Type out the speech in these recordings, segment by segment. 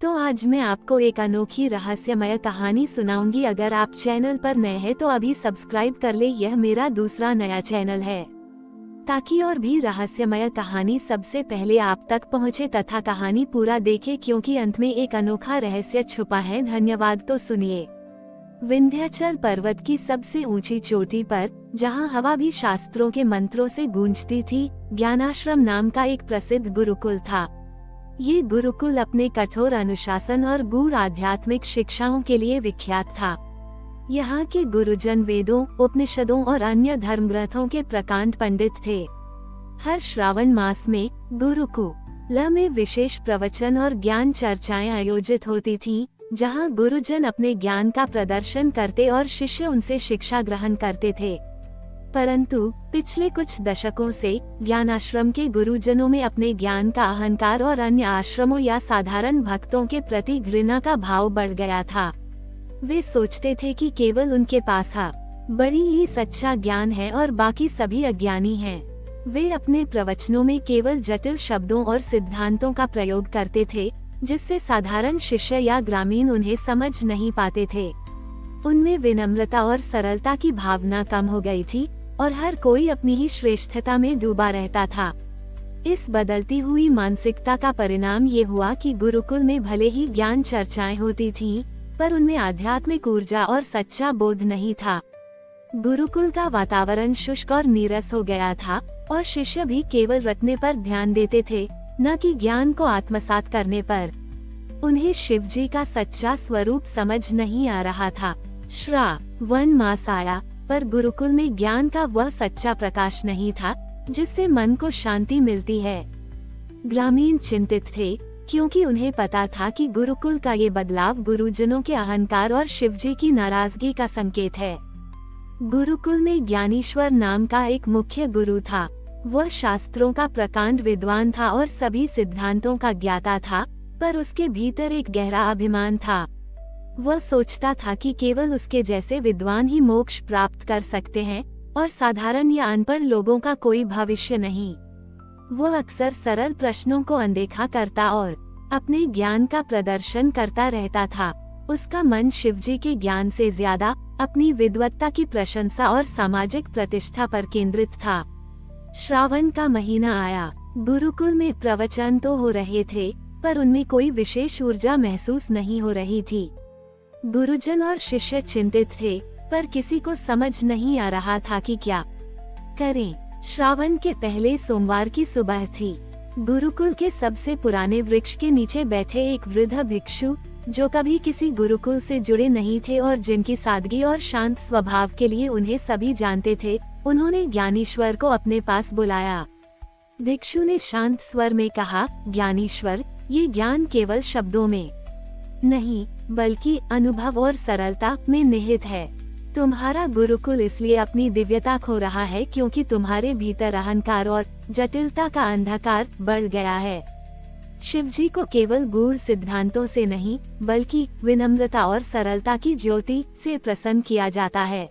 तो आज मैं आपको एक अनोखी रहस्यमय कहानी सुनाऊंगी। अगर आप चैनल पर नए हैं तो अभी सब्सक्राइब कर ले। यह मेरा दूसरा नया चैनल है ताकि और भी रहस्यमय कहानी सबसे पहले आप तक पहुंचे तथा कहानी पूरा देखें, क्योंकि अंत में एक अनोखा रहस्य छुपा है। धन्यवाद। तो सुनिए। विंध्याचल पर्वत की सबसे ऊंची चोटी पर, जहां हवा भी शास्त्रों के मंत्रों से गूंजती थी, ज्ञानाश्रम नाम का एक प्रसिद्ध गुरुकुल था। ये गुरुकुल अपने कठोर अनुशासन और गूढ़ आध्यात्मिक शिक्षाओं के लिए विख्यात था। यहाँ के गुरुजन वेदों, उपनिषदों और अन्य धर्म ग्रंथों के प्रकांड पंडित थे। हर श्रावण मास में गुरुकुल में विशेष प्रवचन और ज्ञान चर्चाएं आयोजित होती थीं, जहाँ गुरुजन अपने ज्ञान का प्रदर्शन करते और शिष्य उनसे शिक्षा ग्रहण करते थे। परंतु पिछले कुछ दशकों से ज्ञानाश्रम के गुरुजनों में अपने ज्ञान का अहंकार और अन्य आश्रमों या साधारण भक्तों के प्रति घृणा का भाव बढ़ गया था। वे सोचते थे कि केवल उनके पास बड़ी ही सच्चा ज्ञान है और बाकी सभी अज्ञानी हैं। वे अपने प्रवचनों में केवल जटिल शब्दों और सिद्धांतों का प्रयोग करते थे, जिससे साधारण शिष्य या ग्रामीण उन्हें समझ नहीं पाते थे। उनमें विनम्रता और सरलता की भावना कम हो गई थी और हर कोई अपनी ही श्रेष्ठता में डूबा रहता था। इस बदलती हुई मानसिकता का परिणाम ये हुआ कि गुरुकुल में भले ही ज्ञान चर्चाएं होती थीं, पर उनमें आध्यात्मिक ऊर्जा और सच्चा बोध नहीं था। गुरुकुल का वातावरण शुष्क और नीरस हो गया था और शिष्य भी केवल रटने पर ध्यान देते थे, न कि ज्ञान को आत्मसात करने पर। उन्हें शिवजी का सच्चा स्वरूप समझ नहीं आ रहा था। श्रावण मास आया, पर गुरुकुल में ज्ञान का वह सच्चा प्रकाश नहीं था जिससे मन को शांति मिलती है। ग्रामीण चिंतित थे, क्योंकि उन्हें पता था कि गुरुकुल का ये बदलाव गुरुजनों के अहंकार और शिवजी की नाराजगी का संकेत है। गुरुकुल में ज्ञानेश्वर नाम का एक मुख्य गुरु था। वह शास्त्रों का प्रकांड विद्वान था और सभी सिद्धांतों का ज्ञाता था, पर उसके भीतर एक गहरा अभिमान था। वह सोचता था कि केवल उसके जैसे विद्वान ही मोक्ष प्राप्त कर सकते हैं और साधारण या अनपढ़ लोगों का कोई भविष्य नहीं। वह अक्सर सरल प्रश्नों को अनदेखा करता और अपने ज्ञान का प्रदर्शन करता रहता था। उसका मन शिवजी के ज्ञान से ज्यादा अपनी विद्वत्ता की प्रशंसा और सामाजिक प्रतिष्ठा पर केंद्रित था। श्रावण का महीना आया। गुरुकुल में प्रवचन तो हो रहे थे, पर उनमें कोई विशेष ऊर्जा महसूस नहीं हो रही थी। गुरुजन और शिष्य चिंतित थे, पर किसी को समझ नहीं आ रहा था कि क्या करें। श्रावण के पहले सोमवार की सुबह थी। गुरुकुल के सबसे पुराने वृक्ष के नीचे बैठे एक वृद्ध भिक्षु, जो कभी किसी गुरुकुल से जुड़े नहीं थे और जिनकी सादगी और शांत स्वभाव के लिए उन्हें सभी जानते थे, उन्होंने ज्ञानेश्वर को अपने पास बुलाया। भिक्षु ने शांत स्वर में कहा, ज्ञानेश्वर, ये ज्ञान केवल शब्दों में नहीं, बल्कि अनुभव और सरलता में निहित है। तुम्हारा गुरुकुल इसलिए अपनी दिव्यता खो रहा है क्योंकि तुम्हारे भीतर अहंकार और जटिलता का अंधकार बढ़ गया है। शिवजी को केवल गूढ़ सिद्धांतों से नहीं, बल्कि विनम्रता और सरलता की ज्योति से प्रसन्न किया जाता है।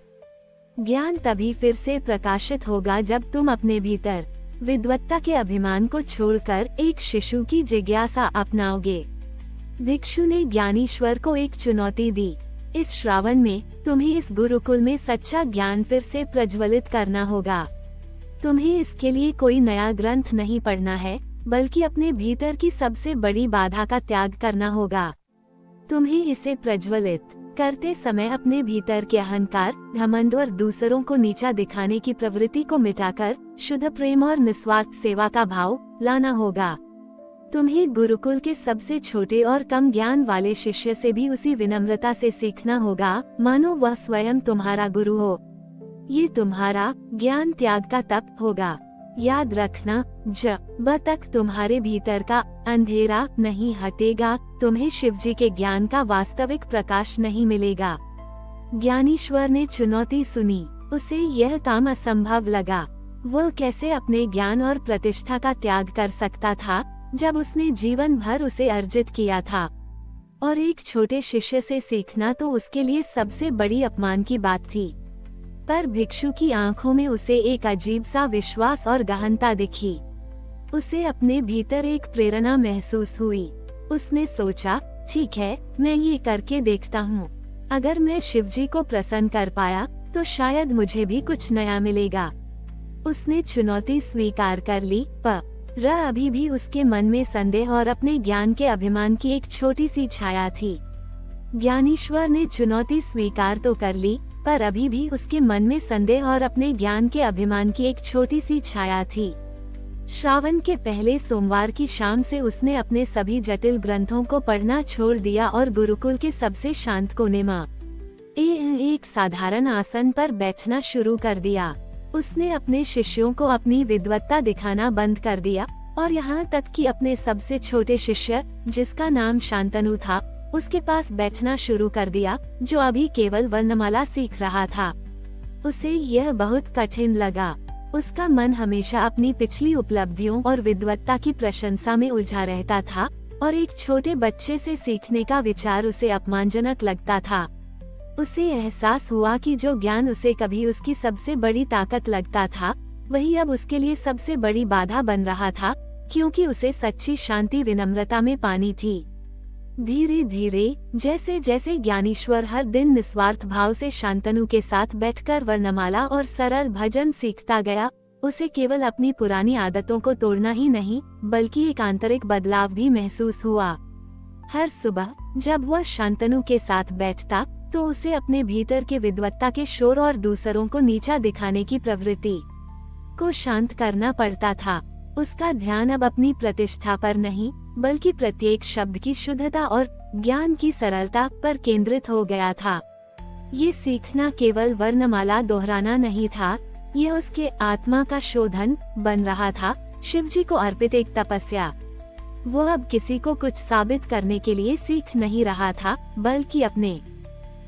ज्ञान तभी फिर से प्रकाशित होगा जब तुम अपने भीतर विद्वत्ता के अभिमान को छोड़कर एक शिशु की जिज्ञासा अपनाओगे। भिक्षु ने ज्ञानेश्वर को एक चुनौती दी। इस श्रावण में तुम्हें इस गुरुकुल में सच्चा ज्ञान फिर से प्रज्वलित करना होगा। तुम्हें इसके लिए कोई नया ग्रंथ नहीं पढ़ना है, बल्कि अपने भीतर की सबसे बड़ी बाधा का त्याग करना होगा। तुम्हें इसे प्रज्वलित करते समय अपने भीतर के अहंकार, घमंड और दूसरों को नीचा दिखाने की प्रवृत्ति को मिटाकर शुद्ध प्रेम और निस्वार्थ सेवा का भाव लाना होगा। तुम्हें गुरुकुल के सबसे छोटे और कम ज्ञान वाले शिष्य से भी उसी विनम्रता से सीखना होगा, मानो वह स्वयं तुम्हारा गुरु हो। ये तुम्हारा ज्ञान त्याग का तप होगा। याद रखना, जब तक तुम्हारे भीतर का अंधेरा नहीं हटेगा, तुम्हें शिवजी के ज्ञान का वास्तविक प्रकाश नहीं मिलेगा। ज्ञानेश्वर ने चुनौती सुनी। उसे यह काम असंभव लगा। वह कैसे अपने ज्ञान और प्रतिष्ठा का त्याग कर सकता था, जब उसने जीवन भर उसे अर्जित किया था। और एक छोटे शिष्य से सीखना तो उसके लिए सबसे बड़ी अपमान की बात थी। पर भिक्षु की आंखों में उसे एक अजीब सा विश्वास और गहनता दिखी। उसे अपने भीतर एक प्रेरणा महसूस हुई। उसने सोचा, ठीक है, मैं ये करके देखता हूँ। अगर मैं शिवजी को प्रसन्न कर पाया तो शायद मुझे भी कुछ नया मिलेगा। उसने चुनौती स्वीकार कर ली, पर अभी भी उसके मन में संदेह और अपने ज्ञान के अभिमान की एक छोटी सी छाया थी। ज्ञानेश्वर ने चुनौती स्वीकार तो कर ली, पर अभी भी उसके मन में संदेह और अपने ज्ञान के अभिमान की एक छोटी सी छाया थी। श्रावण के पहले सोमवार की शाम से उसने अपने सभी जटिल ग्रंथों को पढ़ना छोड़ दिया और गुरुकुल के सबसे शांत कोने में एक साधारण आसन पर बैठना शुरू कर दिया। उसने अपने शिष्यों को अपनी विद्वत्ता दिखाना बंद कर दिया और यहाँ तक कि अपने सबसे छोटे शिष्य, जिसका नाम शांतनु था, उसके पास बैठना शुरू कर दिया, जो अभी केवल वर्णमाला सीख रहा था। उसे यह बहुत कठिन लगा। उसका मन हमेशा अपनी पिछली उपलब्धियों और विद्वत्ता की प्रशंसा में उलझा रहता था और एक छोटे बच्चे से सीखने का विचार उसे अपमानजनक लगता था। उसे एहसास हुआ कि जो ज्ञान उसे कभी उसकी सबसे बड़ी ताकत लगता था, वही अब उसके लिए सबसे बड़ी बाधा बन रहा था, क्योंकि उसे सच्ची शांति विनम्रता में पानी थी। धीरे धीरे जैसे जैसे ज्ञानेश्वर हर दिन निस्वार्थ भाव से शांतनु के साथ बैठकर वर्णमाला और सरल भजन सीखता गया, उसे केवल अपनी पुरानी आदतों को तोड़ना ही नहीं, बल्कि एक आंतरिक बदलाव भी महसूस हुआ। हर सुबह जब वह शांतनु के साथ बैठता, तो उसे अपने भीतर के विद्वत्ता के शोर और दूसरों को नीचा दिखाने की प्रवृत्ति को शांत करना पड़ता था। उसका ध्यान अब अपनी प्रतिष्ठा पर नहीं, बल्कि प्रत्येक शब्द की शुद्धता और ज्ञान की सरलता पर केंद्रित हो गया था। ये सीखना केवल वर्णमाला दोहराना नहीं था, ये उसके आत्मा का शोधन बन रहा था, शिवजी को अर्पित एक तपस्या। वो अब किसी को कुछ साबित करने के लिए सीख नहीं रहा था, बल्कि अपने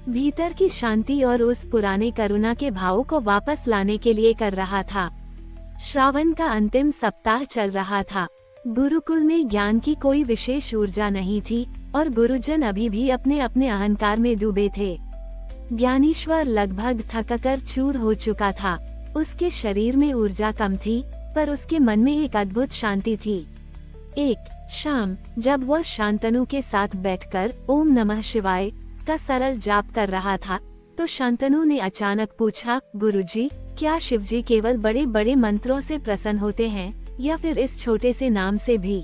भीतर की शांति और उस पुराने करुणा के भाव को वापस लाने के लिए कर रहा था। श्रावण का अंतिम सप्ताह चल रहा था। गुरुकुल में ज्ञान की कोई विशेष ऊर्जा नहीं थी और गुरुजन अभी भी अपने अपने अहंकार में डूबे थे। ज्ञानेश्वर लगभग थककर चूर हो चुका था। उसके शरीर में ऊर्जा कम थी, पर उसके मन में एक अद्भुत शांति थी। एक शाम जब वह शांतनु के साथ बैठकर ओम नमः शिवाय का सरल जाप कर रहा था, तो शांतनु ने अचानक पूछा, गुरुजी, क्या शिवजी केवल बड़े बड़े मंत्रों से प्रसन्न होते हैं या फिर इस छोटे से नाम से भी?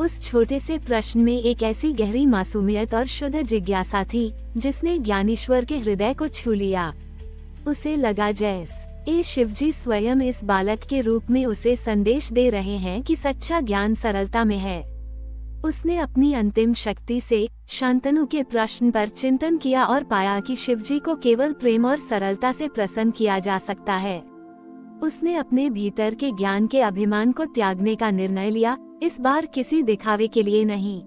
उस छोटे से प्रश्न में एक ऐसी गहरी मासूमियत और शुद्ध जिज्ञासा थी, जिसने ज्ञानेश्वर के हृदय को छू लिया। उसे लगा जैसे शिवजी स्वयं इस बालक के रूप में उसे संदेश दे रहे हैं कि सच्चा ज्ञान सरलता में है। उसने अपनी अंतिम शक्ति से शांतनु के प्रश्न पर चिंतन किया और पाया कि शिवजी को केवल प्रेम और सरलता से प्रसन्न किया जा सकता है। उसने अपने भीतर के ज्ञान के अभिमान को त्यागने का निर्णय लिया, इस बार किसी दिखावे के लिए नहीं,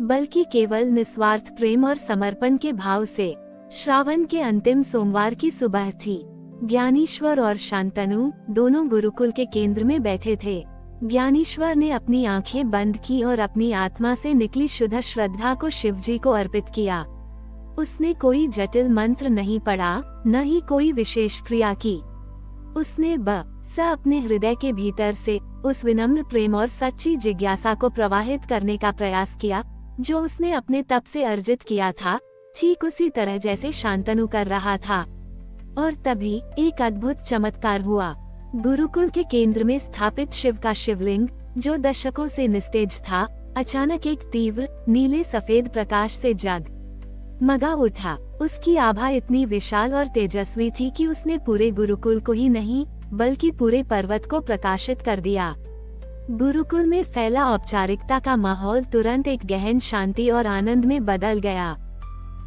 बल्कि केवल निस्वार्थ प्रेम और समर्पण के भाव से। श्रावण के अंतिम सोमवार की सुबह थी। ज्ञानेश्वर और शांतनु दोनों गुरुकुल के केंद्र में बैठे थे। ज्ञानेश्वर ने अपनी आंखें बंद की और अपनी आत्मा से निकली शुद्ध श्रद्धा को शिवजी को अर्पित किया। उसने कोई जटिल मंत्र नहीं पढ़ा, न ही कोई विशेष क्रिया की। उसने बस अपने हृदय के भीतर से उस विनम्र प्रेम और सच्ची जिज्ञासा को प्रवाहित करने का प्रयास किया, जो उसने अपने तप से अर्जित किया था, ठीक उसी तरह जैसे शांतनु कर रहा था। और तभी एक अद्भुत चमत्कार हुआ। गुरुकुल के केंद्र में स्थापित शिव का शिवलिंग, जो दशकों से निस्तेज था, अचानक एक तीव्र नीले सफेद प्रकाश से जगमगा उठा। उसकी आभा इतनी विशाल और तेजस्वी थी कि उसने पूरे गुरुकुल को ही नहीं, बल्कि पूरे पर्वत को प्रकाशित कर दिया। गुरुकुल में फैला औपचारिकता का माहौल तुरंत एक गहन शांति और आनंद में बदल गया।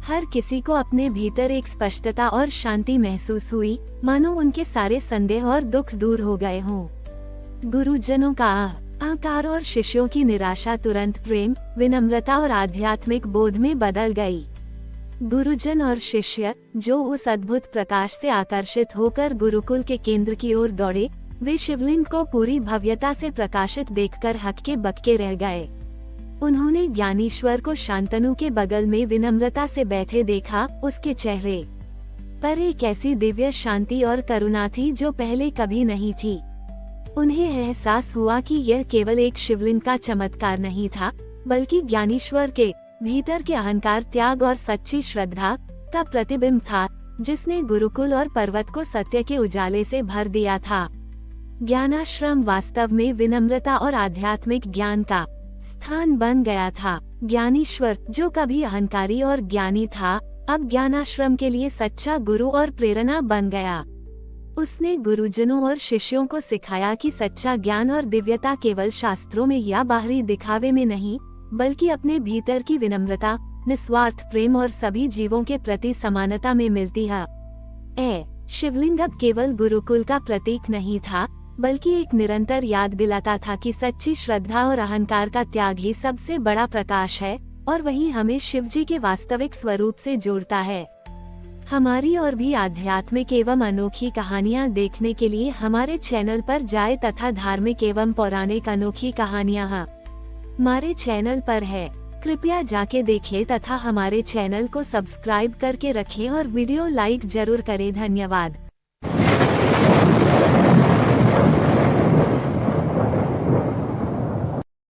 हर किसी को अपने भीतर एक स्पष्टता और शांति महसूस हुई, मानो उनके सारे संदेह और दुख दूर हो गए हों। गुरुजनों का अहंकार और शिष्यों की निराशा तुरंत प्रेम, विनम्रता और आध्यात्मिक बोध में बदल गई। गुरुजन और शिष्य, जो उस अद्भुत प्रकाश से आकर्षित होकर गुरुकुल के केंद्र की ओर दौड़े, वे शिवलिंग को पूरी भव्यता से प्रकाशित देखकर हक्के बक्के रह गए। उन्होंने ज्ञानेश्वर को शांतनु के बगल में विनम्रता से बैठे देखा। उसके चेहरे पर एक ऐसी दिव्य शांति और करुणा थी जो पहले कभी नहीं थी। उन्हें एहसास हुआ कि यह केवल एक शिवलिंग का चमत्कार नहीं था, बल्कि ज्ञानेश्वर के भीतर के अहंकार त्याग और सच्ची श्रद्धा का प्रतिबिंब था, जिसने गुरुकुल और पर्वत को सत्य के उजाले से भर दिया था। ज्ञानाश्रम वास्तव में विनम्रता और आध्यात्मिक ज्ञान का स्थान बन गया था। ज्ञानीश्वर, जो कभी अहंकारी और ज्ञानी था, अब ज्ञानाश्रम के लिए सच्चा गुरु और प्रेरणा बन गया। उसने गुरुजनों और शिष्यों को सिखाया कि सच्चा ज्ञान और दिव्यता केवल शास्त्रों में या बाहरी दिखावे में नहीं, बल्कि अपने भीतर की विनम्रता, निस्वार्थ प्रेम और सभी जीवों के प्रति समानता में मिलती है। शिवलिंग अब केवल गुरुकुल का प्रतीक नहीं था, बल्कि एक निरंतर याद दिलाता था कि सच्ची श्रद्धा और अहंकार का त्याग ही सबसे बड़ा प्रकाश है, और वही हमें शिवजी के वास्तविक स्वरूप से जोड़ता है। हमारी और भी आध्यात्मिक एवं अनोखी कहानियाँ देखने के लिए हमारे चैनल पर जाए तथा धार्मिक एवं पौराणिक अनोखी कहानियाँ हमारे चैनल पर है। कृपया जाके देखें तथा हमारे चैनल को सब्सक्राइब करके रखें और वीडियो लाइक जरूर करें। धन्यवाद।